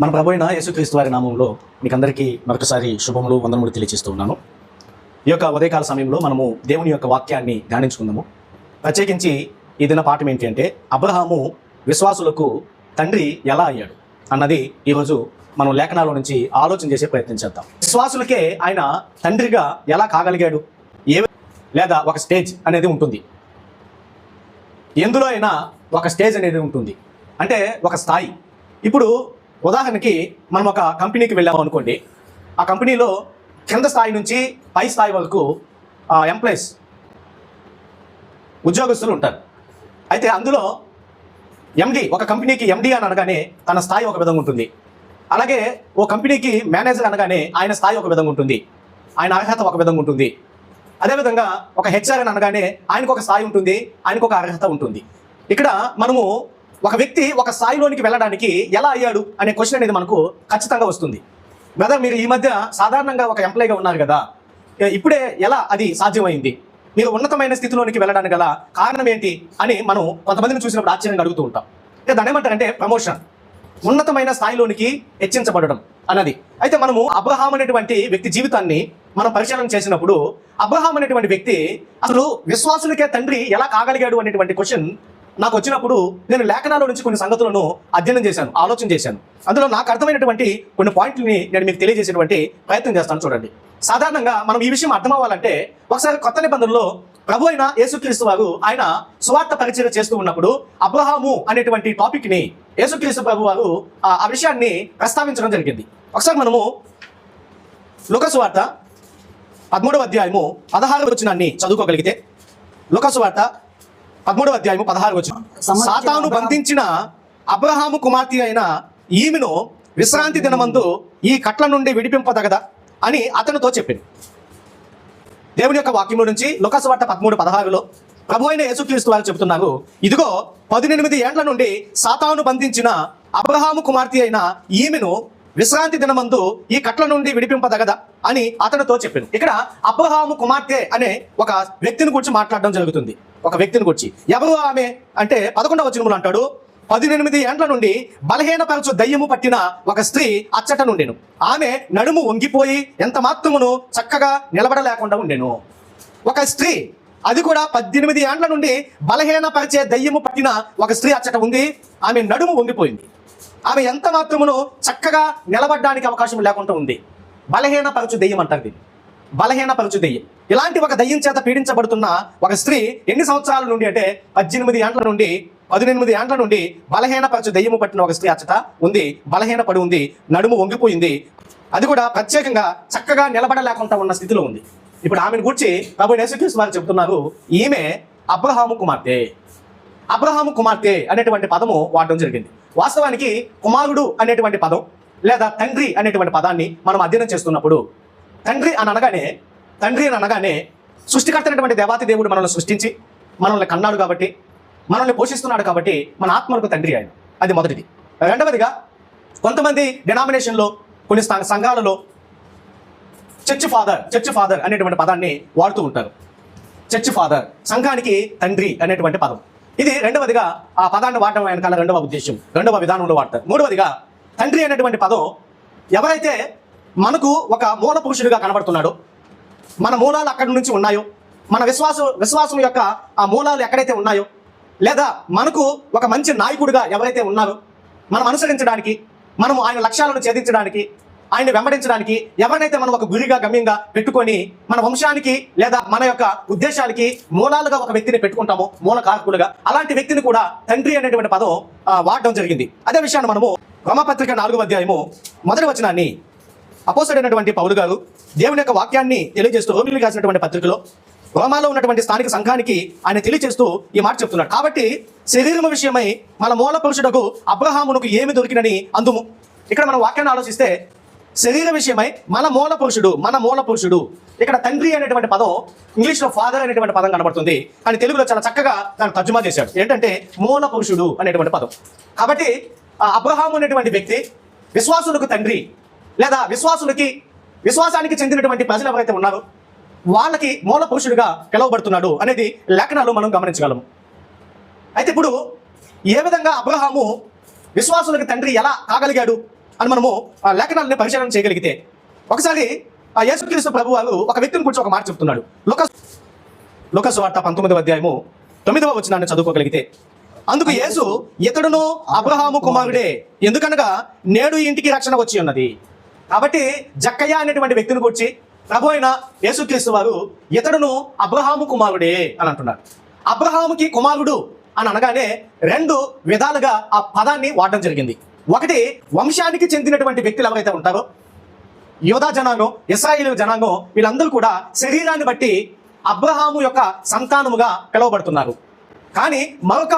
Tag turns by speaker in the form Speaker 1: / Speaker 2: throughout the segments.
Speaker 1: మన ప్రభు అయిన యేసుక్రీస్తు వారి నామంలో మీకందరికీ మరొకసారి శుభములు వందనములు తెలియజేస్తూ ఉన్నాను. ఈ యొక్క ఉదయకాల సమయంలో మనము దేవుని యొక్క వాక్యాన్ని ధ్యానించుకుందాము. ప్రత్యేకించి ఈ దిన పాఠం ఏంటి అంటే, అబ్రహాము విశ్వాసులకు తండ్రి ఎలా అయ్యాడు అన్నది ఈరోజు మనం లేఖనాల నుంచి ఆలోచన చేసే ప్రయత్నం చేద్దాం. విశ్వాసులకే ఆయన తండ్రిగా ఎలా కాగలిగాడు, లేదా ఒక స్టేజ్ అనేది ఉంటుంది. ఎందులో అయినా ఒక స్టేజ్ అనేది ఉంటుంది, అంటే ఒక స్థాయి. ఇప్పుడు ఉదాహరణకి మనం ఒక కంపెనీకి వెళ్ళాము అనుకోండి. ఆ కంపెనీలో కింద స్థాయి నుంచి పై స్థాయి వరకు ఎంప్లాయీస్, ఉద్యోగస్తులు ఉంటారు. అయితే అందులో ఎండి, ఒక కంపెనీకి ఎండి అని అనగానే తన స్థాయి ఒక విధంగా ఉంటుంది. అలాగే ఓ కంపెనీకి మేనేజర్ అనగానే ఆయన స్థాయి ఒక విధంగా ఉంటుంది, ఆయన అర్హత ఒక విధంగా ఉంటుంది. అదేవిధంగా ఒక హెచ్ఆర్ అని అనగానే ఆయనకు ఒక స్థాయి ఉంటుంది, ఆయనకు ఒక అర్హత ఉంటుంది. ఇక్కడ మనము ఒక వ్యక్తి ఒక స్థాయిలోనికి వెళ్ళడానికి ఎలా అయ్యాడు అనే క్వశ్చన్ అనేది మనకు ఖచ్చితంగా వస్తుంది. బ్రదర్, మీరు ఈ మధ్య సాధారణంగా ఒక ఎంప్లాయీగా ఉన్నారు కదా, ఇప్పుడే ఎలా అది సాధ్యమైంది? మీరు ఉన్నతమైన స్థితిలోనికి వెళ్ళడానికి గల కారణం ఏంటి అని మనం కొంతమందిని చూసినప్పుడు ఆశ్చర్యంగా అడుగుతూ ఉంటాం. దాన్ని ఏమంటారంటే ప్రమోషన్, ఉన్నతమైన స్థాయిలోనికి హెచ్చించబడడం అన్నది. అయితే మనము అబ్రహాం అనేటువంటి వ్యక్తి జీవితాన్ని మనం పరిశీలన చేసినప్పుడు, అబ్రహాం అనేటువంటి వ్యక్తి అసలు విశ్వాసులకే తండ్రి ఎలా కాగలిగాడు అనేటువంటి క్వశ్చన్ నాకు వచ్చినప్పుడు నేను లేఖనాల నుంచి కొన్ని సంగతులను అధ్యయనం చేశాను, ఆలోచన చేశాను. అందులో నాకు అర్థమైనటువంటి కొన్ని పాయింట్లని నేను మీకు తెలియజేసేటువంటి ప్రయత్నం చేస్తాను. చూడండి, సాధారణంగా మనం ఈ విషయం అర్థం అవ్వాలంటే ఒకసారి కొత్త నిబంధనలో ప్రభు అయిన యేసుక్రీస్తు వారు ఆయన సువార్త పరిచయం చేస్తూ ఉన్నప్పుడు అబ్రహాము అనేటువంటి టాపిక్ ని యేసుక్రీస్తు ప్రభు వారు ఆ విషయాన్ని ప్రస్తావించడం జరిగింది. ఒకసారి మనము లూకా సువార్త 13వ అధ్యాయము 16వ వచనాన్ని చదువుకోగలిగితే, లూకా సువార్త 13వ అధ్యాయము 16వ వచనం. సాతాను బంధించిన అబ్రహాము కుమార్తె అయిన ఈమెను విశ్రాంతి దినమందు ఈ కట్ల నుండి విడిపింపదగదా అని అతనితో చెప్పింది. దేవుని యొక్క వాక్యము నుంచి లూకా సువార్త 13:16లో ప్రభు అయిన యేసుక్రీస్తు వారు చెబుతున్నారు, ఇదిగో 18 ఏండ్ల నుండి సాతాను బంధించిన అబ్రహాము కుమార్తె అయిన ఈమెను విశ్రాంతి దినమందు ఈ కట్ల నుండి విడిపింపదగదా అని అతనితో చెప్పింది. ఇక్కడ అబ్రహాము కుమార్తె అనే ఒక వ్యక్తిని గురించి మాట్లాడడం జరుగుతుంది. ఒక వ్యక్తిని గురించి. ఎవరు ఆమె అంటే 11వ వచనములో అంటాడు, 18 ఏండ్ల నుండి బలహీనపరచు దయ్యము పట్టిన ఒక స్త్రీ అచ్చట నుండెను. ఆమె నడుము వంగిపోయి ఎంత మాత్రమును చక్కగా నిలబడలేకుండా ఉండెను. ఒక స్త్రీ, అది కూడా 18 ఏండ్ల నుండి బలహీనపరిచే దయ్యము పట్టిన ఒక స్త్రీ అచ్చట ఉంది. ఆమె నడుము వంగిపోయింది. ఆమె ఎంత మాత్రమును చక్కగా నిలబడడానికి అవకాశం లేకుండా ఉంది. బలహీనపరచు దయ్యం అంటారు దీన్ని, బలహీనపరచు దయ్యం. ఇలాంటి ఒక దయ్యం చేత పీడించబడుతున్న ఒక స్త్రీ ఎన్ని సంవత్సరాల నుండి అంటే 18 ఏండ్ల నుండి 18 ఏండ్ల నుండి బలహీనపరచు దయ్యము పట్టిన ఒక స్త్రీ అచ్చట ఉంది. బలహీనపడి ఉంది, నడుము వంగిపోయింది. అది కూడా ప్రత్యేకంగా చక్కగా నిలబడలేకుండా ఉన్న స్థితిలో ఉంది. ఇప్పుడు ఆమెను గురించి ప్రభు యేసుక్రీస్తు వారు చెబుతున్నారు, ఈమె అబ్రహాము కుమార్తె. అబ్రహాము కుమార్తె అనేటువంటి పదము వాడడం జరిగింది. వాస్తవానికి కుమారుడు అనేటువంటి పదం లేదా తండ్రి అనేటువంటి పదాన్ని మనం అధ్యయనం చేస్తున్నప్పుడు, తండ్రి అని అనగానే సృష్టికర్త అయినటువంటి దేవాతి దేవుడు మనల్ని సృష్టించి మనల్ని కన్నాడు కాబట్టి, మనల్ని పోషిస్తున్నాడు కాబట్టి మన ఆత్మలకు తండ్రి ఆయన. అది మొదటిది. రెండవదిగా, కొంతమంది డినామినేషన్లో కొన్ని సంఘాలలో చర్చ్ ఫాదర్ అనేటువంటి పదాన్ని వాడుతూ ఉంటారు. చర్చ్ ఫాదర్, సంఘానికి తండ్రి అనేటువంటి పదం. ఇది రెండవదిగా ఆ పదాన్ని వాడటం వెనకాల రెండవ ఉద్దేశం, రెండవ విధానంలో వాడతారు. మూడవదిగా, తండ్రి అనేటువంటి పదం ఎవరైతే మనకు ఒక మూల పురుషుడిగా కనబడుతున్నాడో, మన మూలాలు అక్కడి నుంచి ఉన్నాయో, మన విశ్వాసం యొక్క ఆ మూలాలు ఎక్కడైతే ఉన్నాయో, లేదా మనకు ఒక మంచి నాయకుడిగా ఎవరైతే ఉన్నారో, మనం అనుసరించడానికి, మనం ఆయన లక్ష్యాలను ఛేదించడానికి, ఆయన వెంబడించడానికి ఎవరినైతే మనం ఒక గురిగా గమ్యంగా పెట్టుకొని మన వంశానికి లేదా మన యొక్క ఉద్దేశాలకి మూలాలుగా ఒక వ్యక్తిని పెట్టుకుంటామో, మూల కారకులుగా, అలాంటి వ్యక్తిని కూడా తండ్రి అనేటువంటి పదం వాడడం జరిగింది. అదే విషయాన్ని మనము రోమాపత్రిక 4వ అధ్యాయము 1వ వచనాన్ని అపోస్తలుడైనటువంటి పౌలు గారు దేవుని యొక్క వాక్యాన్ని తెలియజేస్తూ రోమిలికి రాసినటువంటి పత్రికలో రోమాలో ఉన్నటువంటి స్థానిక సంఘానికి ఆయన తెలియజేస్తూ ఈ మాట చెప్తున్నాడు. కాబట్టి శరీరము విషయమై మన మూల పురుషుడకు అబ్రహామునకు ఏమి దొరికినని అందుము. ఇక్కడ మనం వాక్యాన్ని ఆలోచిస్తే, శరీర విషయమై మన మూల పురుషుడు, ఇక్కడ తండ్రి అనేటువంటి పదం ఇంగ్లీష్లో ఫాదర్ అనేటువంటి పదం కనబడుతుంది, కానీ తెలుగులో చాలా చక్కగా దాన్ని తర్జుమా చేశాడు. ఏంటంటే మూల పురుషుడు అనేటువంటి పదం. కాబట్టి అబ్రహాము అనేటువంటి వ్యక్తి విశ్వాసులకు తండ్రి, లేదా విశ్వాసానికి చెందినటువంటి ప్రజలు ఎవరైతే ఉన్నారో వాళ్ళకి మూల పురుషుడిగా పిలువబడుతున్నాడు అనేది లేఖనాలు మనం గమనించగలము. అయితే ఇప్పుడు ఏ విధంగా అబ్రహాము విశ్వాసులకు తండ్రి ఎలా కాగలిగాడు అని మనము ఆ లేఖనాలను పరిశీలన చేయగలిగితే, ఒకసారి ఆ యేసుక్రీస్తు ప్రభు వారు ఒక వ్యక్తిని గురించి ఒక మాట చెప్తున్నాడు. లూకా సువార్త 19వ అధ్యాయము 9వ వచనాన్ని చదువుకోగలిగితే, అందుకు యేసు ఇతడును అబ్రహాము కుమారుడే, ఎందుకనగా నేడు ఈ ఇంటికి రక్షణ వచ్చి ఉన్నది. కాబట్టి జక్కయ్య అనేటువంటి వ్యక్తిని గురించి ప్రభు అయిన యేసుక్రీస్తు వారు ఇతడును అబ్రహాము కుమారుడే అని అంటున్నారు. అబ్రహాముకి కుమారుడు అని అనగానే రెండు విధాలుగా ఆ పదాన్ని వాడడం జరిగింది. ఒకటి, వంశానికి చెందినటువంటి వ్యక్తులు ఎవరైతే ఉంటారో, యోధా జనాంగం, ఇశ్రాయేలు జనాంగం, వీళ్ళందరూ కూడా శరీరాన్ని బట్టి అబ్రహాము యొక్క సంతానముగా పిలువబడుతున్నారు. కానీ మరొక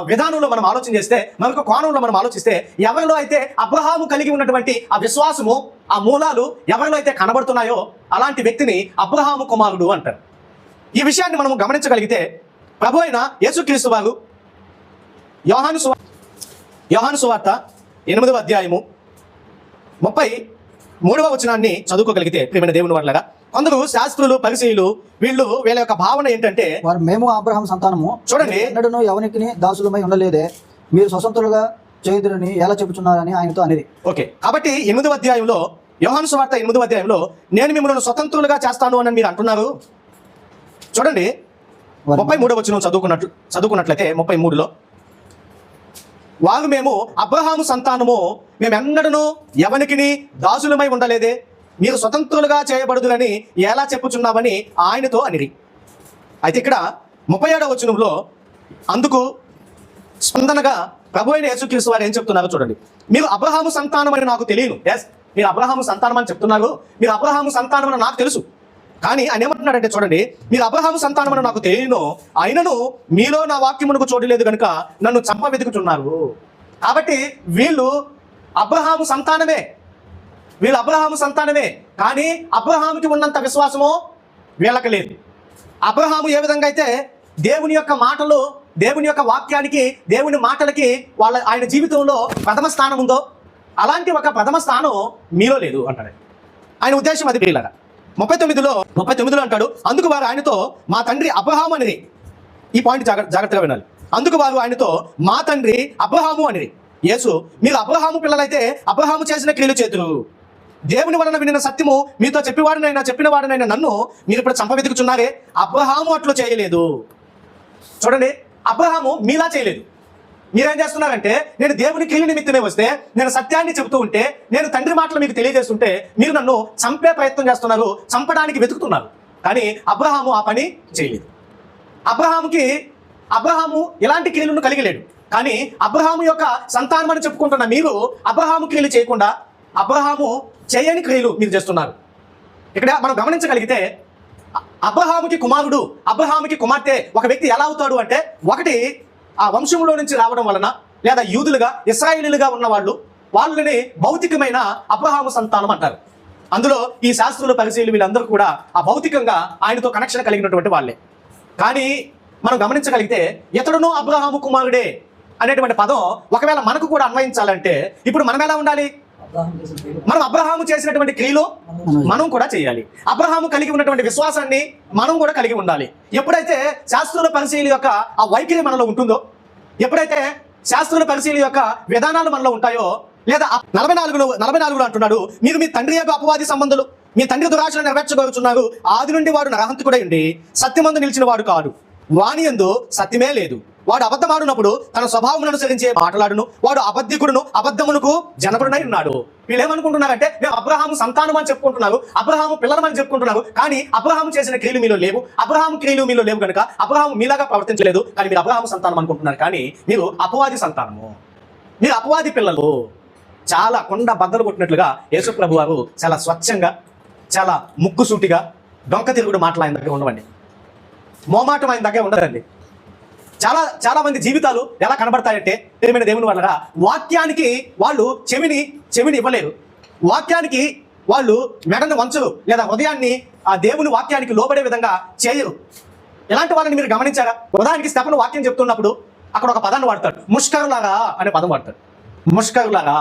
Speaker 1: విధానంలో మనం ఆలోచన చేస్తే, మరొక కోణంలో మనం ఆలోచిస్తే, ఎవరిలో అయితే అబ్రహాము కలిగి ఉన్నటువంటి ఆ విశ్వాసము, ఆ మూలాలు ఎవరిలో అయితే కనబడుతున్నాయో అలాంటి వ్యక్తిని అబ్రహాము కుమారుడు అంటారు. ఈ విషయాన్ని మనం గమనించగలిగితే, ప్రభు అయిన యేసుక్రీస్తు వారు యోహాను సువార్త 8వ అధ్యాయము 33వ వచనాన్ని చదువుకోగలిగితే, ప్రియమైన దేవుని వారలారా, కొందరు శాస్త్రులు, పరిసయ్యులు వీళ్ళ యొక్క భావన ఏంటంటే,
Speaker 2: వారు మేము అబ్రహాం సంతానము,
Speaker 1: చూడండి,
Speaker 2: ఎన్నడూను ఎవనికి దాసులమై ఉండలేదే, మీరు స్వతంత్రులుగా చేయుదురని ఎలా చెబుతున్నారని ఆయనతో అనేది.
Speaker 1: ఓకే, కాబట్టి 8వ అధ్యాయంలో, యోహాను సువార్త 8వ అధ్యాయంలో నేను మిమ్మల్ని స్వతంత్రులుగా చేస్తాను అని మీరు అంటున్నారు. చూడండి 33వ వచనం చదువుకున్నట్లయితే 33లో, వారు మేము అబ్రహాము సంతానము, మేము ఎన్నడను ఎవనికిని దాసులమై ఉండలేదే, మీరు స్వతంత్రులుగా చేయబడుదురని ఎలా చెప్పుచున్నామని ఆయనతో అనిరి. అయితే ఇక్కడ 37వ వచనంలో అందుకు స్పందనగా ప్రభు అయిన యేసుక్రీస్తు వారు ఏం చెప్తున్నారో చూడండి. మీరు అబ్రహాము సంతానం అని నాకు తెలియను. ఎస్, మీరు అబ్రహాము సంతానం అని చెప్తున్నారు, మీరు అబ్రహాము సంతానం అని నాకు తెలుసు. కానీ ఆయన ఏమంటున్నాడంటే, చూడండి, మీరు అబ్రహాము సంతానం అని నాకు తెలియను, అయినను మీలో నా వాక్యమునకు చోటు కనుక నన్ను చంప వెతుకుతున్నారు. కాబట్టి వీళ్ళు అబ్రహాము సంతానమే, కానీ అబ్రహాముకి ఉన్నంత విశ్వాసము వీళ్ళకి లేదు. అబ్రహాము ఏ విధంగా అయితే దేవుని యొక్క మాటలు, దేవుని యొక్క వాక్యానికి, దేవుని మాటలకి ఆయన జీవితంలో ప్రథమ స్థానం ఉందో, అలాంటి ఒక ప్రథమ స్థానం మీలో లేదు అంటాడు. ఆయన ఉద్దేశం అది. ప్రియులారా, 39లో అంటాడు, అందుకు వారు ఆయనతో మా తండ్రి అబ్రహాము అనేది, ఈ పాయింట్ జాగ్రత్తగా వినాలి. అందుకు వారు ఆయనతో మా తండ్రి అబ్రహాము అనేది. యేసు, మీరు అబ్రహాము పిల్లలైతే అబ్రహాము చేసిన క్రియలు చేతురు, దేవుని వలన వినిన సత్యము మీతో చెప్పిన వాడినైనా నన్ను మీరు ఇప్పుడు చంప వెతుకుచున్నారే, అబ్రహాము అట్లు చేయలేదు. చూడండి, అబ్రహాము మీలా చేయలేదు. మీరేం చేస్తున్నారంటే, నేను దేవుని క్రియ నిమిత్తమే వస్తే, నేను సత్యాన్ని చెబుతూ ఉంటే, నేను తండ్రి మాటలు మీకు తెలియజేస్తుంటే, మీరు నన్ను చంపే ప్రయత్నం చేస్తున్నారు, చంపడానికి వెతుకుతున్నారు. కానీ అబ్రహాము ఆ పని చేయలేదు. అబ్రహాము ఇలాంటి క్రియలను కలిగలేడు. కానీ అబ్రహాము యొక్క సంతానం అని చెప్పుకుంటున్న మీరు అబ్రహాము క్రియలు చేయకుండా అబ్రహాము చేయని క్రియలు మీరు చేస్తున్నారు. ఇక్కడ మనం గమనించగలిగితే, అబ్రహాముకి కుమారుడు, అబ్రహాముకి కుమార్తె ఒక వ్యక్తి ఎలా అవుతాడు అంటే, ఒకటి ఆ వంశంలో నుంచి రావడం వలన, లేదా యూదులుగా, ఇశ్రాయేలీలుగా ఉన్న వాళ్ళని భౌతికమైన అబ్రహాము సంతానం అంటారు. అందులో ఈ శాస్త్రులు, పరిశీలు వీళ్ళందరూ కూడా ఆ భౌతికంగా ఆయనతో కనెక్షన్ కలిగినటువంటి వాళ్ళే. కానీ మనం గమనించగలిగితే, ఇతడును అబ్రహాము కుమారుడే అనేటువంటి పదం ఒకవేళ మనకు కూడా అన్వయించాలంటే, ఇప్పుడు మనం ఎలా ఉండాలి? మనం అబ్రహాము చేసినటువంటి క్రియలు మనం కూడా చేయాలి. అబ్రహాము కలిగి ఉన్నటువంటి విశ్వాసాన్ని మనం కూడా కలిగి ఉండాలి. ఎప్పుడైతే శాస్త్రుల పరిశీలి యొక్క ఆ వైఖరి మనలో ఉంటుందో, ఎప్పుడైతే శాస్త్రుల పరిశీలి యొక్క విధానాలు మనలో ఉంటాయో, లేదా 44లో అంటున్నాడు, మీరు మీ తండ్రి యొక్క అపవాది సంబంధులు, మీ తండ్రి దురాశను నెరవేర్చగలుగుతున్నారు. ఆది నుండి వాడు నరహంతకుడై ఉండి సత్యమందు నిలిచిన వాడు కాడు, వాని యందు సత్యమే లేదు. వాడు అబద్ధమాడునప్పుడు తన స్వభావం అనుసరించే మాట్లాడును, వాడు అబద్ధికుడును అబద్ధమునకు జనకుడునై ఉన్నాడు. వీళ్ళు ఏమనుకుంటున్నారంటే, మేము అబ్రహాము సంతానం అని చెప్పుకుంటున్నారు, అబ్రహాము పిల్లలమని చెప్పుకుంటున్నారు, కానీ అబ్రహాము చేసిన క్రియలు మీలో లేవు. అబ్రహాము క్రియలు మీలో లేవు కనుక అబ్రహాము మీలాగా ప్రవర్తించలేదు. కానీ మీరు అబ్రహాము సంతానం అనుకుంటున్నారు, కానీ మీరు అపవాది సంతానము, మీరు అపవాది పిల్లలు. చాలా కొండ బద్దలు కొట్టినట్లుగా యేసు ప్రభు వారు చాలా స్వచ్ఛంగా, చాలా ముక్కుసూటిగా, డొంక తిరుగుడు మాటలు ఆయన దగ్గర ఉండవండి, మోమాటం ఆయన దగ్గర ఉండదండి. చాలా మంది జీవితాలు ఎలా కనబడతాయంటే, ప్రియమైన దేవుని వల్ల వాక్యానికి వాళ్ళు చెవిని ఇవ్వలేరు, వాక్యానికి వాళ్ళు మెడను వంచరు, లేదా హృదయాన్ని ఆ దేవుని వాక్యానికి లోబడే విధంగా చేయరు. ఇలాంటి వాళ్ళని మీరు గమనించారా? ఉదాహరణకి స్తెఫను వాక్యం చెప్తున్నప్పుడు అక్కడ ఒక పదాన్ని వాడతాడు, ముష్కరులారా అనే పదం వాడతాడు. ముష్కరులారా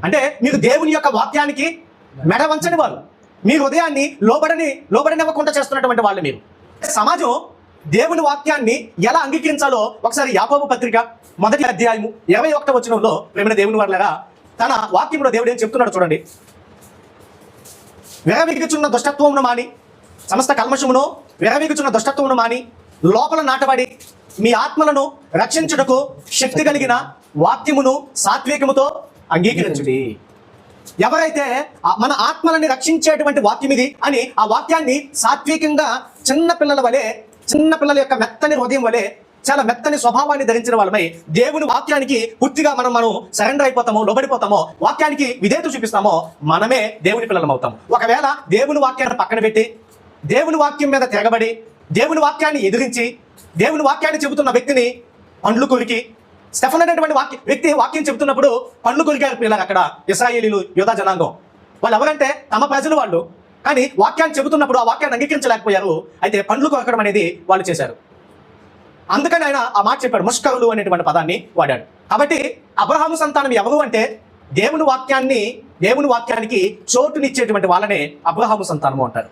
Speaker 1: అంటే మీరు దేవుని యొక్క వాక్యానికి మెడ వంచని వారు, మీ హృదయాన్ని లోబడనివ్వకుండా చేస్తున్నటువంటి వాళ్ళు మీరు. సమాజం దేవుని వాక్యాన్ని ఎలా అంగీకరించాలో ఒకసారి యాకోబు పత్రిక 1వ అధ్యాయము 21వ వచనంలో, ప్రేమైన దేవుని వాళ్ళగా తన వాక్యంలో దేవుడు ఏం చెప్తున్నాడు చూడండి. విరవిగుచున్న దుష్టత్వమును మాని, సమస్త కల్మషమును విరవిగుచున్న దుష్టత్వమును మాని లోపల నాటబడి మీ ఆత్మలను రక్షించుటకు శక్తి కలిగిన వాక్యమును సాత్వికముతో అంగీకరించుడి. ఎవరైతే మన ఆత్మలని రక్షించేటువంటి వాక్యం ఇది అని ఆ వాక్యాన్ని సాత్వికంగా చిన్న పిల్లల యొక్క మెత్తని హృదయం వలె చాలా మెత్తని స్వభావాన్ని ధరించిన వాళ్ళమై దేవుని వాక్యానికి పూర్తిగా మనం సరెండర్ అయిపోతామో, లోబడిపోతామో, వాక్యానికి విధేయత చూపిస్తామో మనమే దేవుని పిల్లలం అవుతాం. ఒకవేళ దేవుని వాక్యాన్ని పక్కన పెట్టి దేవుని వాక్యం మీద తిరగబడి దేవుని వాక్యాన్ని ఎదిరించి దేవుని వాక్యాన్ని చెబుతున్న వ్యక్తిని పండ్లు కొరికి, స్టెఫన్ అనేటువంటి వ్యక్తి వాక్యం చెబుతున్నప్పుడు పండ్లు కొరికారు పిల్లలు. అక్కడ ఇశ్రాయేలీలు, యూదా జనాంగం వాళ్ళు ఎవరంటే తమ ప్రజలు వాళ్ళు, కానీ వాక్యాన్ని చెబుతున్నప్పుడు ఆ వాక్యాన్ని అంగీకరించలేకపోయారు. అయితే పండ్లు కొరకడం అనేది వాళ్ళు చేశారు. అందుకని ఆయన ఆ మాట చెప్పాడు, ముష్కరులు అనేటువంటి పదాన్ని వాడాడు. కాబట్టి అబ్రహాము సంతానం ఎవరు అంటే దేవుని వాక్యానికి చోటునిచ్చేటువంటి వాళ్ళనే అబ్రహాము సంతానము అంటారు.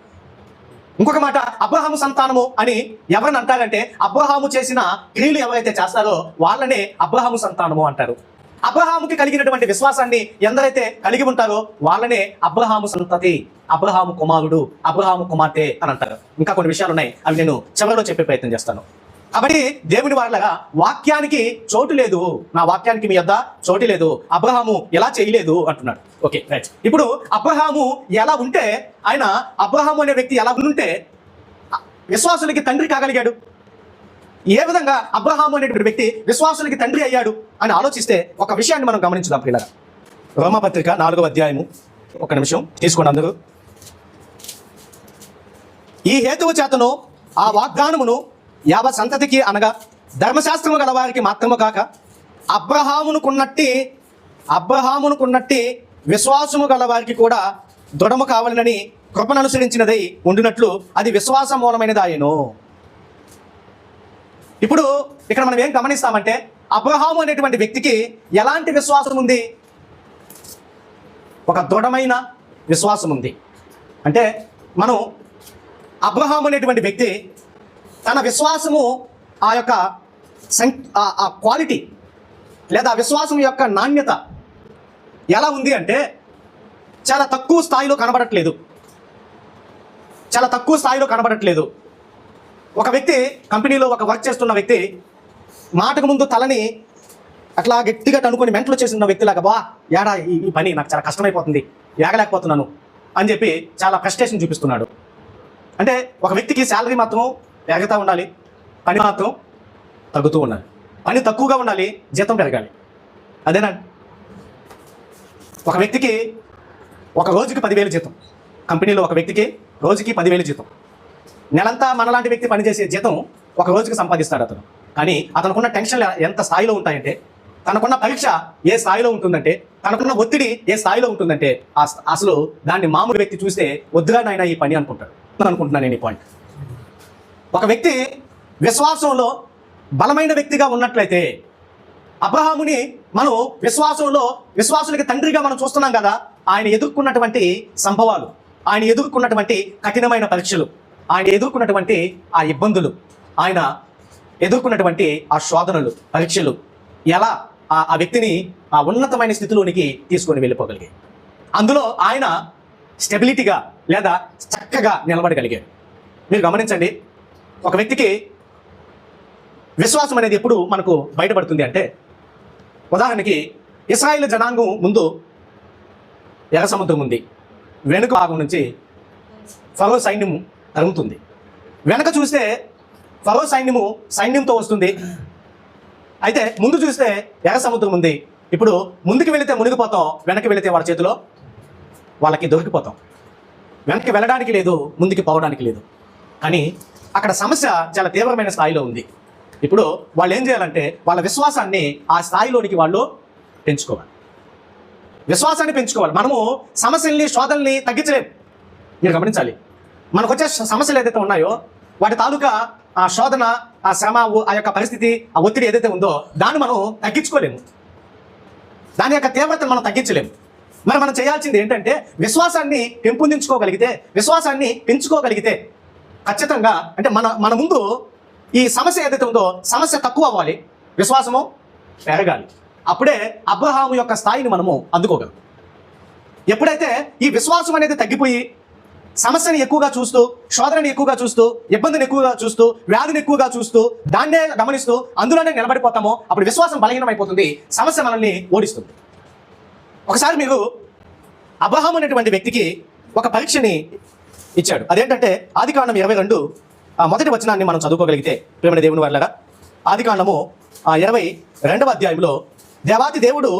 Speaker 1: ఇంకొక మాట, అబ్రహాము సంతానము అని ఎవరిని అంటారంటే అబ్రహాము చేసిన క్రియలు ఎవరైతే చేస్తారో వాళ్ళనే అబ్రహాము సంతానము అంటారు. అబ్రహాముకి కలిగినటువంటి విశ్వాసాన్ని ఎందరైతే కలిగి ఉంటారో వాళ్ళనే అబ్రహాము సంతతి, అబ్రహాము కుమారుడు, అబ్రహాము కుమార్తె అని అంటారు. ఇంకా కొన్ని విషయాలు ఉన్నాయి, అవి నేను చివరిలో చెప్పే ప్రయత్నం చేస్తాను. కాబట్టి దేవుని వాళ్ళగా వాక్యానికి చోటు లేదు, నా వాక్యానికి మీ యొద్ద చోటు లేదు, అబ్రహాము ఎలా చేయలేదు అంటున్నాడు. Okay right. ఇప్పుడు అబ్రహాము ఎలా ఉంటే, అబ్రహాము అనే వ్యక్తి ఎలా ఉంటే విశ్వాసులకి తండ్రి కాగలిగాడు? ఏ విధంగా అబ్రహాము అనేటువంటి వ్యక్తి విశ్వాసులకి తండ్రి అయ్యాడు అని ఆలోచిస్తే ఒక విషయాన్ని మనం గమనించుదాం పిల్లగా. రోమాపత్రిక 4వ అధ్యాయము, ఒక నిమిషం తీసుకోండి అందరూ. ఈ హేతువు చేతను ఆ వాగ్దానమును యావ సంతతికి అనగా ధర్మశాస్త్రము గల వారికి మాత్రము కాక అబ్రహామునుకున్నట్టి విశ్వాసము గల వారికి కూడా దృఢము కావాలని కృపను అనుసరించినదై ఉండినట్లు అది విశ్వాస మూలమైనది ఆయను. ఇప్పుడు ఇక్కడ మనం ఏం గమనిస్తామంటే అబ్రహాము అనేటువంటి వ్యక్తికి ఎలాంటి విశ్వాసం ఉంది? ఒక దృఢమైన విశ్వాసం ఉంది. అంటే మనం అబ్రహాము అనేటువంటి వ్యక్తి తన విశ్వాసము ఆ యొక్క క్వాలిటీ లేదా విశ్వాసం యొక్క నాణ్యత ఎలా ఉంది అంటే చాలా తక్కువ స్థాయిలో కనబడట్లేదు. ఒక వ్యక్తి కంపెనీలో ఒక వర్క్ చేస్తున్న వ్యక్తి మాటకు ముందు తలని అట్లా గట్టిగా టనుకొని మెంటలు చేసిన వ్యక్తిలాగా, బా ఏడా ఈ పని నాకు చాలా కష్టమైపోతుంది, ఏగలేకపోతున్నాను అని చెప్పి చాలా ఫ్రస్ట్రేషన్ చూపిస్తున్నాడు. అంటే ఒక వ్యక్తికి శాలరీ మాత్రం పెరుగుతూ ఉండాలి, పని మాత్రం తగ్గుతూ ఉండాలి. పని తక్కువగా ఉండాలి, జీతం పెరగాలి. అదేనా? ఒక వ్యక్తికి ఒక రోజుకి 10,000 జీతం, కంపెనీలో ఒక వ్యక్తికి రోజుకి 10,000 జీతం. నెలంతా మనలాంటి వ్యక్తి పనిచేసే జీతం ఒక రోజుకి సంపాదిస్తాడు అతను. కానీ అతనుకున్న టెన్షన్లు ఎంత స్థాయిలో ఉంటాయంటే, తనకున్న పరీక్ష ఏ స్థాయిలో ఉంటుందంటే, తనకున్న ఒత్తిడి ఏ స్థాయిలో ఉంటుందంటే అసలు దాన్ని మామూలు వ్యక్తి చూస్తే వద్దుగా నాయన ఈ పని అనుకుంటున్నాను నేను ఈ పాయింట్. ఒక వ్యక్తి విశ్వాసంలో బలమైన వ్యక్తిగా ఉన్నట్లయితే, అబ్రహాముని మనం విశ్వాసులకి తండ్రిగా మనం చూస్తున్నాం కదా, ఆయన ఎదుర్కొన్నటువంటి సంభవాలు, ఆయన ఎదుర్కొన్నటువంటి కఠినమైన పరీక్షలు, ఆయన ఎదుర్కొన్నటువంటి ఆ ఇబ్బందులు, ఆయన ఎదుర్కొన్నటువంటి ఆ శోధనలు, పరీక్షలు ఎలా ఆ వ్యక్తిని ఆ ఉన్నతమైన స్థితిలోనికి తీసుకొని వెళ్ళిపోగలిగాయి. అందులో ఆయన స్టెబిలిటీగా లేదా చక్కగా నిలబడగలిగాడు. మీరు గమనించండి, ఒక వ్యక్తికి విశ్వాసం అనేది ఎప్పుడు మనకు బయటపడుతుంది అంటే, ఉదాహరణకి ఇశ్రాయేలు జనాంగం ముందు ఎర్ర సముద్రం ఉంది, వెనుక భాగం నుంచి ఫరో సైన్యము తరుగుతుంది. వెనక చూస్తే ఫరో సైన్యంతో వస్తుంది. అయితే ముందు చూస్తే ఎర్ర సముద్రం ఉంది. ఇప్పుడు ముందుకు వెళితే మునిగిపోతాం, వెనక్కి వెళితే వాళ్ళ చేతిలో వాళ్ళకి దొరికిపోతాం. వెనక్కి వెళ్ళడానికి లేదు, ముందుకు పోవడానికి లేదు. కానీ అక్కడ సమస్య చాలా తీవ్రమైన స్థాయిలో ఉంది. ఇప్పుడు వాళ్ళు ఏం చేయాలంటే వాళ్ళ విశ్వాసాన్ని ఆ స్థాయిలోనికి వాళ్ళు పెంచుకోవాలి. మనము సమస్యల్ని, శోధనల్ని తగ్గించలేము. మీరు గమనించాలి, మనకు వచ్చే సమస్యలు ఏదైతే ఉన్నాయో వాటి తాలూకా ఆ శోధన, ఆ శ్రమ, ఆ యొక్క పరిస్థితి, ఆ ఒత్తిడి ఏదైతే ఉందో దాన్ని మనం తగ్గించుకోలేము. దాని యొక్క తీవ్రతను మనం తగ్గించలేము. మరి మనం చేయాల్సింది ఏంటంటే విశ్వాసాన్ని పెంచుకోగలిగితే ఖచ్చితంగా అంటే మన ముందు ఈ సమస్య ఏదైతే ఉందో సమస్య తక్కువ అవ్వాలి, విశ్వాసము పెరగాలి. అప్పుడే అబ్రహాము యొక్క స్థాయిని మనము అందుకోగలం. ఎప్పుడైతే ఈ విశ్వాసం అనేది తగ్గిపోయి సమస్యని ఎక్కువగా చూస్తూ, శోధనని ఎక్కువగా చూస్తూ, ఇబ్బందిని ఎక్కువగా చూస్తూ, వ్యాధిని ఎక్కువగా చూస్తూ, దాన్నే గమనిస్తూ అందులోనే నిలబడిపోతామో అప్పుడు విశ్వాసం బలహీనమైపోతుంది, సమస్య మనల్ని ఓడిస్తుంది. ఒకసారి మీరు అబ్రహాము అనేటువంటి వ్యక్తికి ఒక పరీక్షని ఇచ్చాడు. అదేంటంటే ఆదికాండం 22 మొదటి వచనాన్ని మనం చదువుకోగలిగితే ప్రేమ దేవుని వారిలాగా, ఆదికాండము 22వ అధ్యాయంలో దేవాతి దేవుడు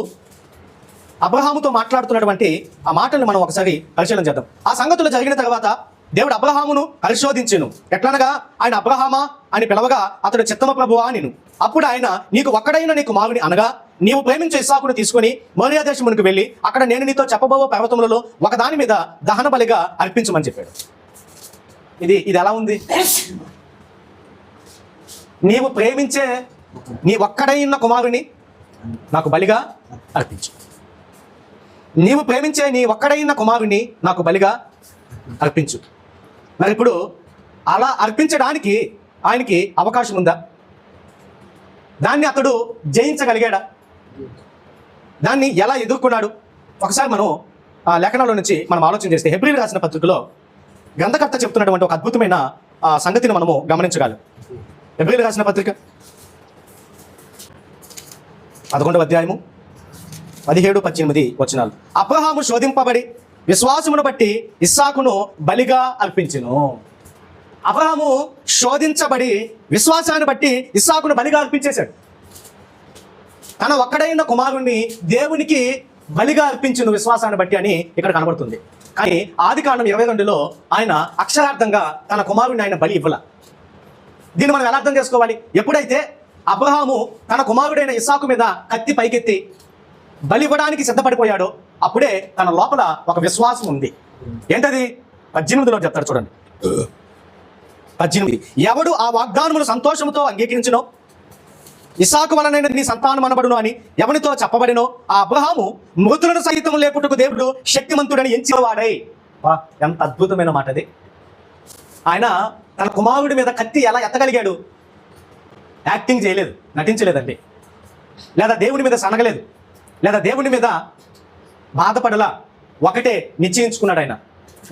Speaker 1: అబ్రహాముతో మాట్లాడుతున్నటువంటి ఆ మాటలను మనం ఒకసారి పరిశీలన చేద్దాం. ఆ సంగతులు జరిగిన తర్వాత దేవుడు అబ్రహామును పరిశోధించెను. ఎట్లనగా ఆయన అబ్రహామా అని పిలవగా అతడు చిత్తమ ప్రభువా నేను. అప్పుడు ఆయన నీకు ఒక్కడైన నీ కుమారుని అనగా నీవు ప్రేమించే ఇస్సాకును తీసుకొని మోరియా దేశమునకు వెళ్ళి అక్కడ నేను నీతో చెప్పబో పర్వతములలో ఒకదాని మీద దహన బలిగా అర్పించమని చెప్పాడు. ఇది ఎలా ఉంది? నీవు ప్రేమించే నీ ఒక్కడైన కుమారుని నాకు బలిగా అర్పించు. నీవు ప్రేమించే నీ ఒక్కడైన కుమారుని నాకు బలిగా అర్పించు. మరి ఇప్పుడు అలా అర్పించడానికి ఆయనకి అవకాశం ఉందా? దాన్ని అతడు జయించగలిగాడా? దాన్ని ఎలా ఎదుర్కొన్నాడు? ఒకసారి మనం ఆ లేఖనాల నుంచి మనం ఆలోచన చేస్తే హెబ్రీయులకు రాసిన పత్రికలో గ్రంథకర్త చెప్తున్నటువంటి ఒక అద్భుతమైన సంగతిని మనము గమనించగలం. హెబ్రీయులకు రాసిన పత్రిక 11వ అధ్యాయము 17-18 వచనాలు. అబ్రహాము శోధింపబడి విశ్వాసమును బట్టి ఇస్సాకును బలిగా అర్పించెను. అబ్రహాము శోధించబడి విశ్వాసాన్ని బట్టి ఇస్సాకును బలిగా అర్పించేశాడు. తన ఒక్కడైన కుమారుణ్ణి దేవునికి బలిగా అర్పించును విశ్వాసాన్ని బట్టి అని ఇక్కడ కనబడుతుంది. కానీ ఆదికాండం 22లో ఆయన అక్షరార్థంగా తన కుమారుణ్ణి ఆయన బలి ఇవ్వాల. దీన్ని మనం ఎలా అర్థం చేసుకోవాలి? ఎప్పుడైతే అబ్రహాము తన కుమారుడైన ఇస్సాకు మీద కత్తి పైకెత్తి బలి ఇవ్వడానికి సిద్ధపడిపోయాడో అప్పుడే తన లోపల ఒక విశ్వాసం ఉంది. ఏంటది? 18లో చెప్తాడు చూడండి. 18 ఎవడు ఆ వాగ్దానములు సంతోషంతో అంగీకరించినో ఇస్సాకు వలన నీ సంతానం అనబడును అని ఎవరితో చెప్పబడినో ఆ అబ్రహాము మృతులను సహితం లేపుటకు దేవుడు శక్తిమంతుడని ఎంచినవాడై. ఎంత అద్భుతమైన మాట అది! ఆయన తన కుమారుడి మీద కత్తి ఎలా ఎత్తగలిగాడు? యాక్టింగ్ చేయలేదు, నటించలేదండి, లేదా దేవుని మీద సనగలేదు, లేదా దేవుని మీద బాధపడలా. ఒకటే నిశ్చయించుకున్నాడు ఆయన.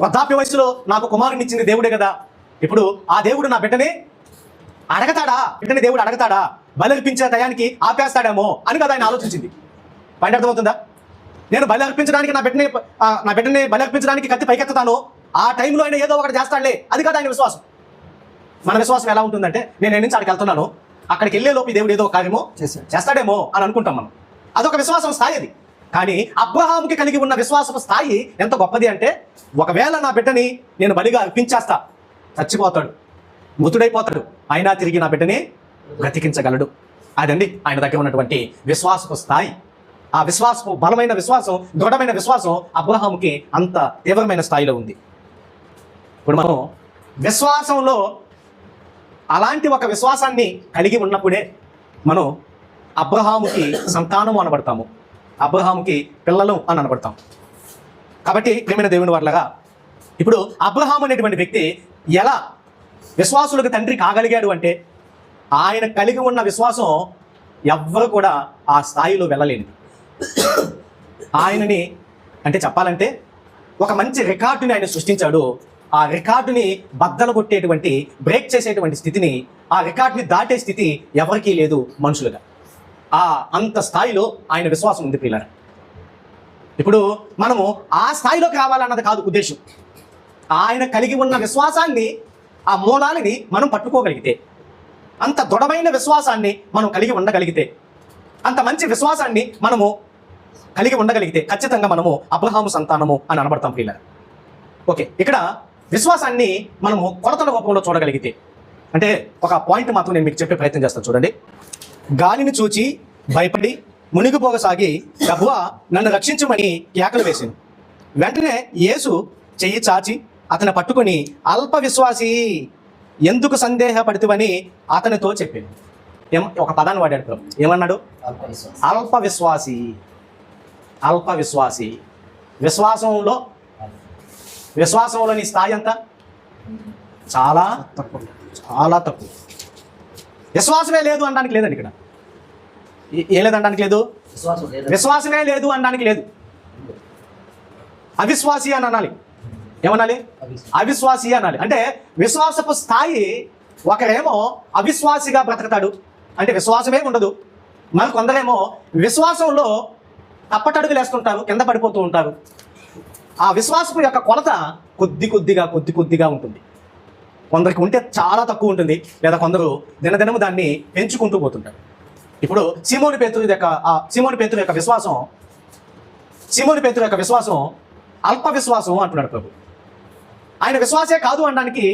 Speaker 1: వృద్ధాప్య వయసులో నాకు కుమారుని ఇచ్చింది దేవుడే కదా, ఇప్పుడు ఆ దేవుడు నా బిడ్డని అడగతాడా? బిడ్డని దేవుడు అడగతాడా? బలి అర్పించే టయానికి ఆపేస్తాడేమో అని కదా ఆయన ఆలోచించింది. పాయింట్ అర్థమవుతుందా? నేను బలి అర్పించడానికి నా బిడ్డని బలి అర్పించడానికి కత్తి పైకెత్తాను, ఆ టైంలో ఆయన ఏదో ఒకటి చేస్తాడులే, అది కాదు ఆయన విశ్వాసం. మన విశ్వాసం ఎలా ఉంటుందంటే నేను నుంచి అక్కడికి వెళ్తున్నాను, అక్కడికి వెళ్ళే లోపు దేవుడు ఏదో కార్యమో చేస్తాడేమో అని అనుకుంటాం మనం. అదొక విశ్వాసం స్థాయి అది. కానీ అబ్రహాముకి కలిగి ఉన్న విశ్వాసపు స్థాయి ఎంత గొప్పది అంటే, ఒకవేళ నా బిడ్డని నేను బలిగా అర్పించేస్తా, చచ్చిపోతాడు, మృతుడైపోతాడు, అయినా తిరిగి నా బిడ్డని బ్రతికించగలడు. అదండి ఆయన దగ్గర ఉన్నటువంటి విశ్వాసపు స్థాయి. ఆ విశ్వాసపు బలమైన విశ్వాసం, దృఢమైన విశ్వాసం అబ్రహాముకి అంత తీవ్రమైన స్థాయిలో ఉంది. ఇప్పుడు మనం విశ్వాసంలో అలాంటి ఒక విశ్వాసాన్ని కలిగి ఉన్నప్పుడే మనం అబ్రహాముకి సంతానము అనబడతాము, అబ్రహాముకి పిల్లలు అని అనబడతాం. కాబట్టి ప్రియమైన దేవుని వారిలాగా ఇప్పుడు అబ్రహాము అనేటువంటి వ్యక్తి ఎలా విశ్వాసులకు తండ్రి కాగలిగాడు అంటే, ఆయన కలిగి ఉన్న విశ్వాసం ఎవ్వరు కూడా ఆ స్థాయిలో వెళ్ళలేనిది. ఆయనని అంటే చెప్పాలంటే ఒక మంచి రికార్డుని ఆయన సృష్టించాడు. ఆ రికార్డుని బద్దలు కొట్టేటువంటి, బ్రేక్ చేసేటువంటి స్థితిని, ఆ రికార్డుని దాటే స్థితి ఎవరికీ లేదు మనుషులుగా. అంత స్థాయిలో ఆయన విశ్వాసం ఉంది పిల్లలు. ఇప్పుడు మనము ఆ స్థాయిలోకి రావాలన్నది కాదు ఉద్దేశం. ఆయన కలిగి ఉన్న విశ్వాసాన్ని, ఆ మూలాలని మనం పట్టుకోగలిగితే, అంత దృఢమైన విశ్వాసాన్ని మనం కలిగి ఉండగలిగితే, అంత మంచి విశ్వాసాన్ని మనము కలిగి ఉండగలిగితే ఖచ్చితంగా మనము అబ్రహాము సంతానము అని అనబడతాం పిల్లలు. ఓకే, ఇక్కడ విశ్వాసాన్ని మనము కొలతల రూపంలో చూడగలిగితే, అంటే ఒక పాయింట్ మాత్రం నేను మీకు చెప్పే ప్రయత్నం చేస్తాను చూడండి. గాలిని చూచి భయపడి మునిగిపోగసాగి ప్రభువా నన్ను రక్షించమని కేకలు వేసింది. వెంటనే యేసు చెయ్యి చాచి అతను పట్టుకొని అల్ప విశ్వాసి ఎందుకు సందేహపడుతువని అతనితో చెప్పింది. ఒక పదాన్ని వాడాడు. ఏమన్నాడు? అల్ప విశ్వాసి. అల్ప విశ్వాసి. విశ్వాసంలోని స్థాయి అంతా చాలా తక్కువ, చాలా తక్కువ. విశ్వాసమే లేదు అనడానికి లేదండి. ఇక్కడ ఏ లేదనడానికి లేదు. విశ్వాసమే లేదు అనడానికి లేదు. అవిశ్వాసి అని అనాలి. ఏమనాలి? అవిశ్వాసి అనాలి. అంటే విశ్వాసపు స్థాయి, ఒకరేమో అవిశ్వాసిగా బ్రతకతాడు, అంటే విశ్వాసమే ఉండదు. మరి కొందరేమో విశ్వాసంలో తప్పటడుగులు వేస్తుంటారు, కింద పడిపోతూ ఉంటారు. ఆ విశ్వాసపు యొక్క కొలత కొద్ది కొద్దిగా ఉంటుంది. కొందరికి ఉంటే చాలా తక్కువ ఉంటుంది, లేదా కొందరు దినదినము దాన్ని పెంచుకుంటూ పోతుంటారు. ఇప్పుడు సీమోను పేతురు యొక్క విశ్వాసం అల్ప విశ్వాసం అంటున్నాడు ప్రభు. ఆయన విశ్వాసే కాదు అనడానికి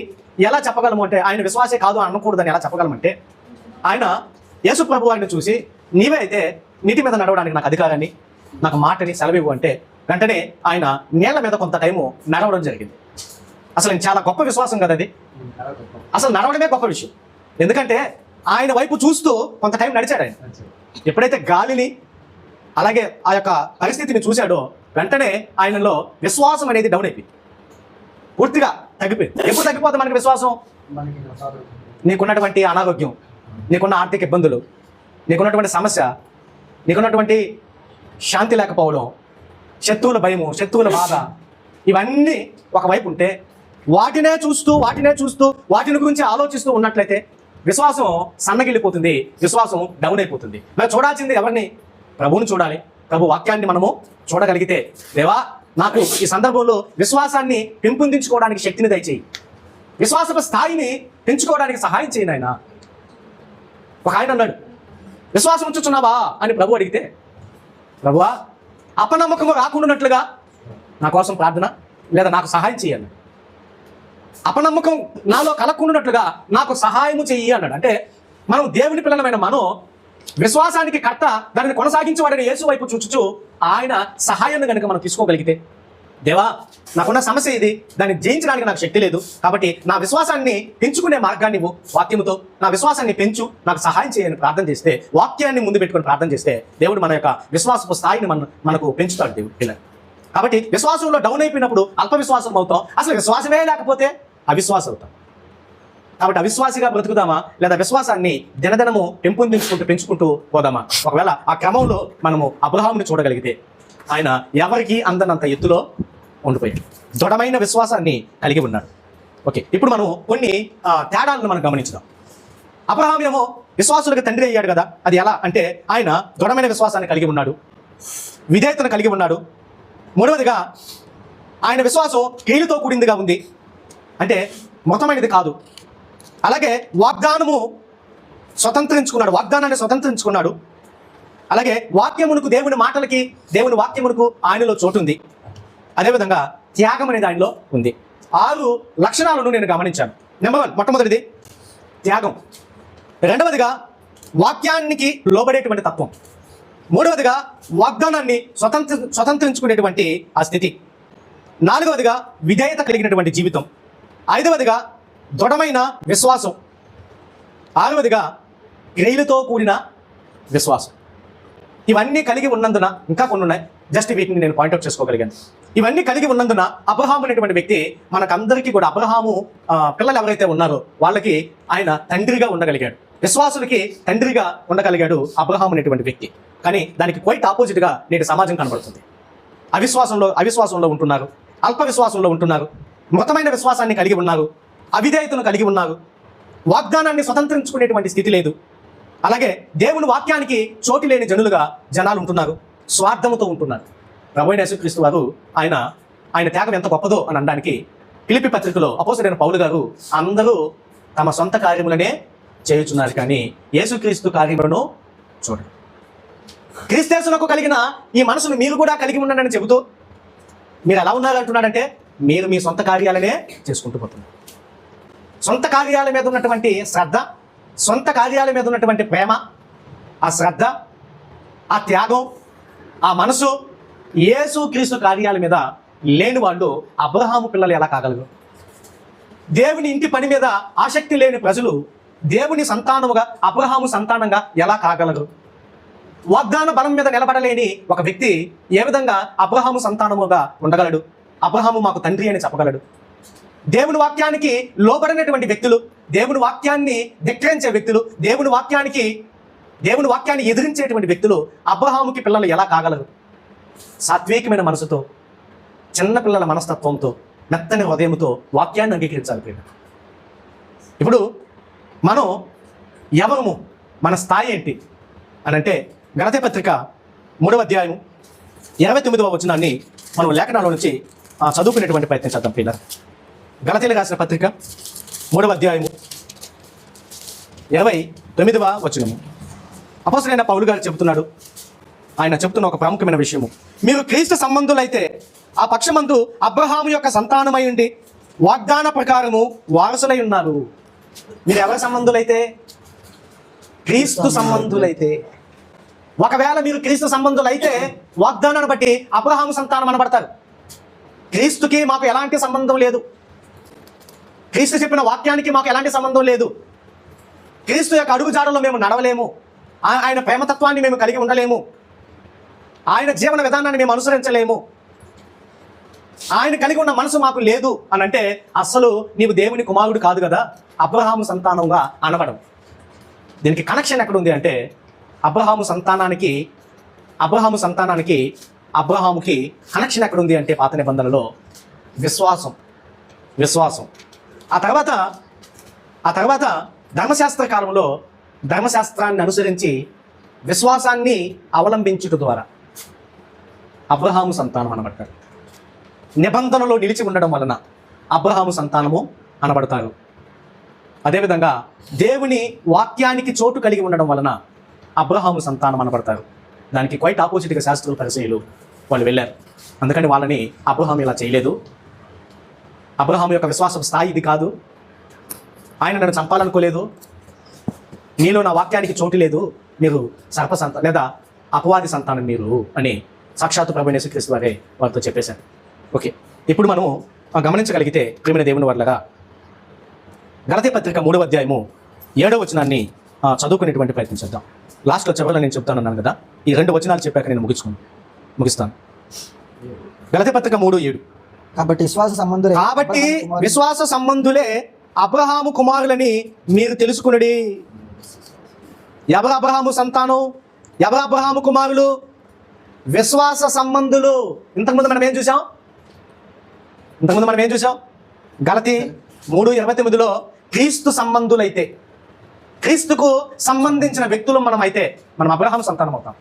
Speaker 1: ఎలా చెప్పగలము అంటే, ఆయన విశ్వాసే కాదు అనకూడదని ఎలా చెప్పగలమంటే, ఆయన యేసు ప్రభు ఆయన చూసి, నీవే అయితే నీటి మీద నడవడానికి నాకు అధికారాన్ని, నాకు మాటని సెలవివ్వు అంటే వెంటనే ఆయన నేల మీద కొంత టైము నడవడం జరిగింది. అసలు చాలా గొప్ప విశ్వాసం కదా అది. అసలు నడవడమే గొప్ప విషయం. ఎందుకంటే ఆయన వైపు చూస్తూ కొంత టైం నడిచాడు ఆయన. ఎప్పుడైతే గాలిని అలాగే ఆ యొక్క పరిస్థితిని చూశాడో వెంటనే ఆయనలో విశ్వాసం అనేది డౌన్ అయిపోయింది, పూర్తిగా తగ్గిపోయింది. ఎప్పుడు తగ్గిపోతుంది మనకి విశ్వాసం? నీకున్నటువంటి అనారోగ్యం, నీకున్న ఆర్థిక ఇబ్బందులు, నీకున్నటువంటి సమస్య, నీకున్నటువంటి శాంతి లేకపోవడం, శత్రువుల భయము, శత్రువుల బాధ, ఇవన్నీ ఒకవైపు ఉంటే వాటిని చూస్తూ వాటిని గురించి ఆలోచిస్తూ ఉన్నట్లయితే విశ్వాసం సన్నగిల్లిపోతుంది, విశ్వాసం డౌన్ అయిపోతుంది. మరి చూడాల్సింది ఎవరిని? ప్రభువుని చూడాలి. ప్రభు వాక్యాన్ని మనము చూడగలిగితే, దేవా నాకు ఈ సందర్భంలో విశ్వాసాన్ని పెంపొందించుకోవడానికి శక్తిని దయచేయి, విశ్వాసపు స్థాయిని పెంచుకోవడానికి సహాయం చేయండి ఆయన. ఒక ఆయన అన్నాడు, విశ్వాసం ఉంచుచున్నావా అని ప్రభు అడిగితే, ప్రభువా అపనమ్మకము రాకుండానట్లుగా నా కోసం ప్రార్థన, లేదా నాకు సహాయం చేయాలి, అపనమ్మకం నాలో కలగకుండానట్లుగా నాకు సహాయము చెయ్యి అన్నాడు. అంటే మనం దేవుని పిల్లలమైన మనం విశ్వాసానికి కర్త, దానిని కొనసాగించేవాడని యేసు వైపు చూచుచు ఆయన సహాయాన్ని కనుక మనం తీసుకోగలిగితే, దేవా నాకున్న సమస్య ఇది, దాన్ని జయించడానికి నాకు శక్తి లేదు, కాబట్టి నా విశ్వాసాన్ని పెంచుకునే మార్గాన్ని నువ్వు వాక్యముతో నా విశ్వాసాన్ని పెంచు, నాకు సహాయం చేయని ప్రార్థన చేస్తే, వాక్యాన్ని ముందు పెట్టుకొని ప్రార్థన చేస్తే దేవుడు మన యొక్క విశ్వాసపు స్థాయిని మనకు పెంచుతాడు దేవుడు పిల్లలు. కాబట్టి విశ్వాసంలో డౌన్ అయిపోయినప్పుడు అల్ప విశ్వాసం అవుతాం, అసలు విశ్వాసమే లేకపోతే అవిశ్వాసం అవుతాం. కాబట్టి అవిశ్వాసిగా బ్రతుకుదామా, లేదా విశ్వాసాన్ని దినదినము పెంచుకుంటూ పోదామా? ఒకవేళ ఆ క్రమంలో మనము అబ్రహాముని చూడగలిగితే, ఆయన ఎవరికి అందనంత ఎత్తులో ఉండిపోయాడు, దృఢమైన విశ్వాసాన్ని కలిగి ఉన్నాడు. ఓకే, ఇప్పుడు మనం కొన్ని తేడాలను మనం గమనించుదాం. అబ్రహాం ఏమో విశ్వాసులకు తండ్రి అయ్యాడు కదా, అది ఎలా అంటే ఆయన దృఢమైన విశ్వాసాన్ని కలిగి ఉన్నాడు, విధేయతను కలిగి ఉన్నాడు. మూడవదిగా ఆయన విశ్వాసం క్రియలతో కూడిందిగా ఉంది, అంటే మొత్తమైనది కాదు. అలాగే వాగ్దానాన్ని స్వతంత్రించుకున్నాడు. అలాగే వాక్యమునకు, దేవుని మాటలకి, దేవుని వాక్యమునకు ఆయనలో చోటు ఉంది. అదేవిధంగా త్యాగం అనేది ఆయనలో ఉంది. 6 లక్షణాలను నేను గమనించాను. నెంబర్ 1, మొట్టమొదటిది త్యాగం. రెండవదిగా వాక్యానికి లోబడేటువంటి తత్వం. మూడవదిగా వాగ్దానాన్ని స్వతంత్రించుకునేటువంటి ఆ స్థితి. 4వదిగా విధేయత కలిగినటువంటి జీవితం. 5వదిగా దృఢమైన విశ్వాసం. 6వదిగా క్రియలతో కూడిన విశ్వాసం. ఇవన్నీ కలిగి ఉన్నందున, ఇంకా కొన్ని ఉన్నాయి, జస్ట్ వీటిని నేను పాయింట్అవుట్ చేసుకోగలిగాను. ఇవన్నీ కలిగి ఉన్నందున అబ్రహాము అనేటువంటి వ్యక్తి మనకందరికీ కూడా, అబ్రహాము పిల్లలు ఎవరైతే ఉన్నారో వాళ్ళకి ఆయన తండ్రిగా ఉండగలిగాడు, విశ్వాసులకి తండ్రిగా ఉండగలిగాడు అబ్రహాము అనేటువంటి వ్యక్తి. కానీ దానికి క్వైట్ ఆపోజిట్గా నేటి సమాజం కనబడుతుంది. అవిశ్వాసంలో ఉంటున్నారు, అల్ప విశ్వాసంలో ఉంటున్నారు, మృతమైన విశ్వాసాన్ని కలిగి ఉన్నారు, అవిధేయతను కలిగి ఉన్నారు, వాగ్దానాన్ని స్వతంత్రించుకునేటువంటి స్థితి లేదు. అలాగే దేవుని వాక్యానికి చోటు లేని జనాలు ఉంటున్నారు, స్వార్థముతో ఉంటున్నారు. ప్రభువైన యేసుక్రీస్తు వారు ఆయన త్యాగం ఎంత గొప్పదో అని అనడానికి ఫిలిప్పీ పత్రికలో అపోస్తలుడైన పౌలు గారు, అందరూ తమ సొంత కార్యములనే చేయుచున్నారు కానీ యేసుక్రీస్తు కార్యములను చూడండి. క్రీస్తేసులకు కలిగిన ఈ మనసును మీరు కూడా కలిగి ఉండండి చెబుతూ, మీరు ఎలా ఉన్నారంటున్నాడంటే, మీరు మీ సొంత కార్యాలనే చేసుకుంటూ పోతున్నారు. సొంత కార్యాల మీద ఉన్నటువంటి శ్రద్ధ, సొంత కార్యాల మీద ఉన్నటువంటి ప్రేమ, ఆ శ్రద్ధ, ఆ త్యాగం, ఆ మనసు యేసుక్రీస్తు కార్యాల మీద లేని వాళ్ళు అబ్రహాము పిల్లలు ఎలా కాగలరు? దేవుని ఇంటి పని మీద ఆసక్తి లేని ప్రజలు దేవుని సంతానముగా, అబ్రహాము సంతానంగా ఎలా కాగలరు? వాగ్దాన బలం మీద నిలబడలేని ఒక వ్యక్తి ఏ విధంగా అబ్రహాము సంతానముగా ఉండగలడు? అబ్రహాము మాకు తండ్రి అని చెప్పగలడు? దేవుని వాక్యానికి లోబడినటువంటి వ్యక్తులు, దేవుని వాక్యాన్ని ధిక్కరించే వ్యక్తులు, దేవుని వాక్యానికి దేవుని వాక్యాన్ని ఎదిరించేటువంటి వ్యక్తులు అబ్రహాముకి పిల్లలు ఎలా కాగలరు? సాత్వికమైన మనసుతో, చిన్న పిల్లల మనస్తత్వంతో, మెత్తని హృదయంతో వాక్యాన్ని అంగీకరించాలి ప్రియులు. ఇప్పుడు మనం ఎవరము, మన స్థాయి ఏంటి అని అంటే గలతీ పత్రిక 3వ అధ్యాయం 29వ వచనాన్ని మనం లేఖనాల నుంచి చదువుకునేటువంటి ప్రయత్నం చేద్దాం ప్రియుల. గలతీలకు రాసిన పత్రిక 3వ అధ్యాయము 29వ వచనము. అపోస్తలుడైన పౌలు గారు చెబుతున్నాడు. ఆయన చెబుతున్న ఒక ప్రాముఖ్యమైన విషయము, మీరు క్రీస్తు సంబంధులైతే ఆ పక్షమందు అబ్రహాము యొక్క సంతానమై ఉండి వాగ్దాన ప్రకారము వారసులై ఉన్నారు. మీరు ఎవరి సంబంధులైతే? క్రీస్తు సంబంధులైతే. ఒకవేళ మీరు క్రీస్తు సంబంధులైతే వాగ్దానాన్ని బట్టి అబ్రహాము సంతానం అనబడతారు. క్రీస్తుకి మాకు ఎలాంటి సంబంధం లేదు. క్రీస్తు చెప్పిన వాక్యానికి మాకు ఎలాంటి సంబంధం లేదు. క్రీస్తు యొక్క అడుగుజాడలో మేము నడవలేము. ఆయన ప్రేమతత్వాన్ని మేము కలిగి ఉండలేము. ఆయన జీవన విధానాన్ని మేము అనుసరించలేము. ఆయన కలిగి ఉన్న మనసు మాకు లేదు అని అంటే అస్సలు నీవు దేవుని కుమారుడు కాదు కదా, అబ్రహాము సంతానంగా అనబడం. దీనికి కనెక్షన్ ఎక్కడ ఉంది అంటే అబ్రహాము సంతానానికి అబ్రహాముకి కనెక్షన్ ఎక్కడ ఉంది అంటే పాత నిబంధనలో విశ్వాసం. ఆ తర్వాత ధర్మశాస్త్ర కాలంలో ధర్మశాస్త్రాన్ని అనుసరించి విశ్వాసాన్ని అవలంబించుట ద్వారా అబ్రహాము సంతానం అనబడతారు. నిబంధనలో నిలిచి ఉండడం వలన అబ్రహాము సంతానము అనబడతారు. అదేవిధంగా దేవుని వాక్యానికి చోటు కలిగి ఉండడం వలన అబ్రహాము సంతానం అనబడతారు. దానికి క్వైట్ ఆపోజిట్గా శాస్త్రులు పరిచయులు వాళ్ళు వెళ్ళారు. అందుకని వాళ్ళని అబ్రహాము ఇలా చేయలేదు, అబ్రహాము యొక్క విశ్వాసం స్థాయి ఇది కాదు, ఆయన నన్ను చంపాలనుకోలేదు, నీలో నా వాక్యానికి చోటు లేదు, మీరు సర్ప సంతానం లేదా అపవాది సంతానం మీరు అని సాక్షాత్తు ప్రభువైన యేసుక్రీస్తు వారే వారితో చెప్పేశారు. ఓకే, ఇప్పుడు మనము గమనించగలిగితే ప్రియమైన దేవుని వర్లగా గలతీ పత్రిక 3వ అధ్యాయము 7వ వచనాన్ని చదువుకునేటువంటి ప్రయత్నం చేద్దాం. లాస్ట్లో చివరిలో నేను చెప్తానన్నాను కదా, ఈ 2 వచనాలు చెప్పాక నేను ముగిస్తాను. గలతీ పత్రిక 3:7.
Speaker 2: కాబట్టి విశ్వాస సంబంధులే
Speaker 1: అబ్రహాము కుమారులని మీరు తెలుసుకునడి. ఎవరు అబ్రహాము సంతానం? ఎవరు అబ్రహాము కుమారులు? విశ్వాస సంబంధులు. ఇంతకుముందు మనం ఏం చూసాం? గలతీ 3:29లో క్రీస్తు సంబంధులైతే, క్రీస్తుకు సంబంధించిన వ్యక్తులు మనం అబ్రహాము సంతానం అవుతాం.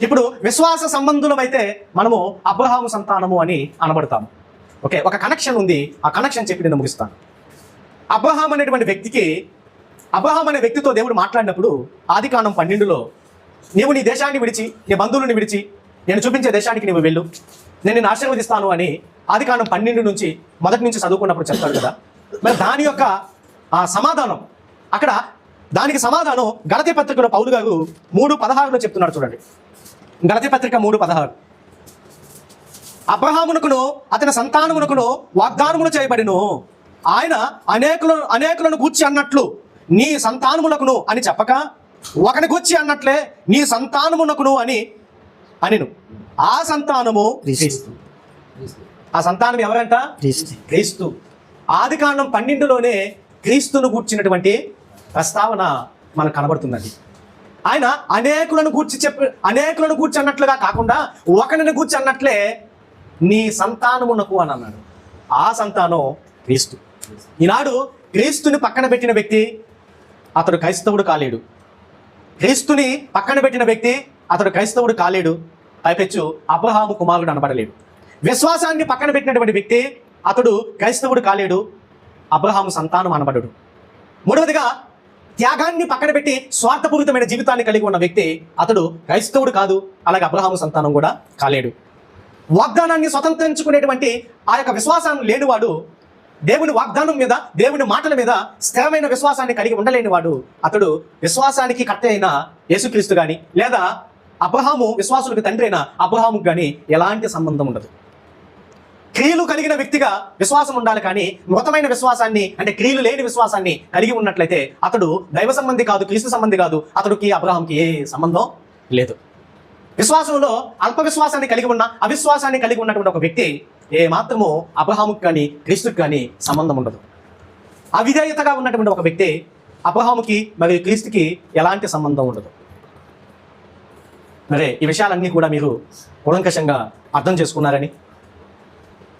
Speaker 1: ఇప్పుడు విశ్వాస సంబంధులం అయితే మనము అబ్రహాము సంతానము అని అనబడతాము. ఓకే, ఒక కనెక్షన్ ఉంది. ఆ కనెక్షన్ చెప్పి నేను ముగిస్తాను. అబ్రహాం అనే వ్యక్తితో దేవుడు మాట్లాడినప్పుడు ఆదికాండం 12లో నీవు నీ దేశాన్ని విడిచి, నీ బంధువులను విడిచి నేను చూపించే దేశానికి నీవు వెళ్ళు, నేను నిన్ను ఆశీర్వదిస్తాను అని ఆదికాండం 12 నుంచి మొదటి నుంచి చదువుకున్నప్పుడు చెప్తాడు కదా. మరి దాని యొక్క సమాధానం అక్కడ, దానికి సమాధానం గలతీ పత్రికలో పౌలు గారు 3:16లో చెప్తున్నాడు. చూడండి, గలతీ పత్రిక 3:16. అబ్రహామునకును అతని సంతానమునకును వాగ్దానములు చేయబడిను, ఆయన అనేకులను గూర్చి అన్నట్లు నీ సంతానమునకును అని చెప్పక ఒకని గూర్చి అన్నట్లే నీ సంతానమునకును అనిను. ఆ సంతానము క్రీస్తు. ఆ సంతానం ఎవరంట? క్రీస్తు. ఆదికాండం 12లోనే క్రీస్తును గూర్చినటువంటి ప్రస్తావన మనకు కనబడుతున్నది. ఆయన అనేకులను గూర్చి అన్నట్లుగా కాకుండా ఒకరిని గూర్చి అన్నట్లే నీ సంతానమునకు అని అన్నాడు. ఆ సంతానం క్రీస్తు. ఈనాడు క్రీస్తుని పక్కన పెట్టిన వ్యక్తి అతడు క్రైస్తవుడు కాలేడు. క్రీస్తుని పక్కన పెట్టిన వ్యక్తి అతడు క్రైస్తవుడు కాలేడు. పైపెచ్చు అబ్రహాము కుమారుడు అనబడలేడు. విశ్వాసాన్ని పక్కన పెట్టినటువంటి వ్యక్తి అతడు క్రైస్తవుడు కాలేడు, అబ్రహాము సంతానం అనబడడు. మూడవదిగా త్యాగాన్ని పక్కన పెట్టి స్వార్థపూరితమైన జీవితాన్ని కలిగి ఉన్న వ్యక్తి అతడు క్రైస్తవుడు కాదు, అలాగే అబ్రహాము సంతానం కూడా కాలేడు. వాగ్దానాన్ని స్వతంత్రించుకునేటువంటి ఆ యొక్క విశ్వాసాన్ని లేనివాడు, దేవుని వాగ్దానం మీద, దేవుని మాటల మీద స్థిరమైన విశ్వాసాన్ని కలిగి ఉండలేనివాడు అతడు విశ్వాసానికి కర్త అయిన యేసుక్రీస్తు కానీ లేదా అబ్రహాము విశ్వాసులకు తండ్రి అయిన అబ్రహాముకు కానీ ఎలాంటి సంబంధం ఉండదు. క్రియలు కలిగిన వ్యక్తిగా విశ్వాసం ఉండాలి, కానీ మృతమైన విశ్వాసాన్ని అంటే క్రియలు లేని విశ్వాసాన్ని కలిగి ఉన్నట్లయితే అతడు దైవ సంబంధి కాదు, క్రీస్తు సంబంధి కాదు, అతడికి అబ్రహాంకి ఏ సంబంధం లేదు. విశ్వాసంలో అల్ప విశ్వాసాన్ని కలిగి ఉన్న, అవిశ్వాసాన్ని కలిగి ఉన్నటువంటి ఒక వ్యక్తి ఏ మాత్రము అబ్రహాముకి కానీ క్రీస్తుకి కానీ సంబంధం ఉండదు. అవిధేయతగా ఉన్నటువంటి ఒక వ్యక్తి అబ్రహాముకి మరియు క్రీస్తుకి ఎలాంటి సంబంధం ఉండదు. మరి ఈ విషయాలన్నీ కూడా మీరు కూలంకషంగా అర్థం చేసుకున్నారని,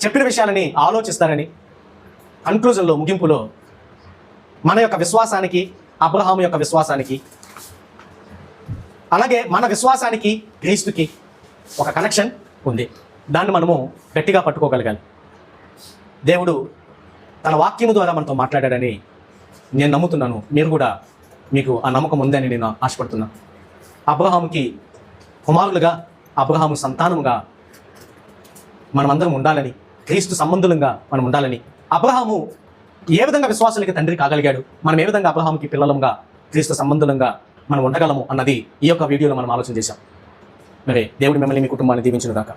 Speaker 1: చెప్పిన విషయాలని ఆలోచిస్తారని, కన్క్లూజన్లో, ముగింపులో మన యొక్క విశ్వాసానికి, అబ్రహాము యొక్క విశ్వాసానికి, అలాగే మన విశ్వాసానికి క్రీస్తుకి ఒక కనెక్షన్ ఉంది. దాన్ని మనము గట్టిగా పట్టుకోగలగాలి. దేవుడు తన వాక్యము ద్వారా మనతో మాట్లాడాడని నేను నమ్ముతున్నాను. మీరు కూడా మీకు ఆ నమ్మకం ఉందని నేను ఆశపడుతున్నాను. అబ్రహాముకి కుమారులుగా, అబ్రహాము సంతానముగా మనమందరం ఉండాలని, క్రీస్తు సంబంధులంగా మనం ఉండాలని, అబ్రహాము ఏ విధంగా విశ్వాసులకి తండ్రి కాగలిగాడు, మనం ఏ విధంగా అబ్రహాముకి పిల్లలంగా, క్రీస్తు సంబంధులంగా మనం ఉండగలము అన్నది ఈ యొక్క వీడియోలో మనం ఆలోచన చేశాం. మరి దేవుడు మిమ్మల్ని, మీ కుటుంబాన్ని దీవించును గాక.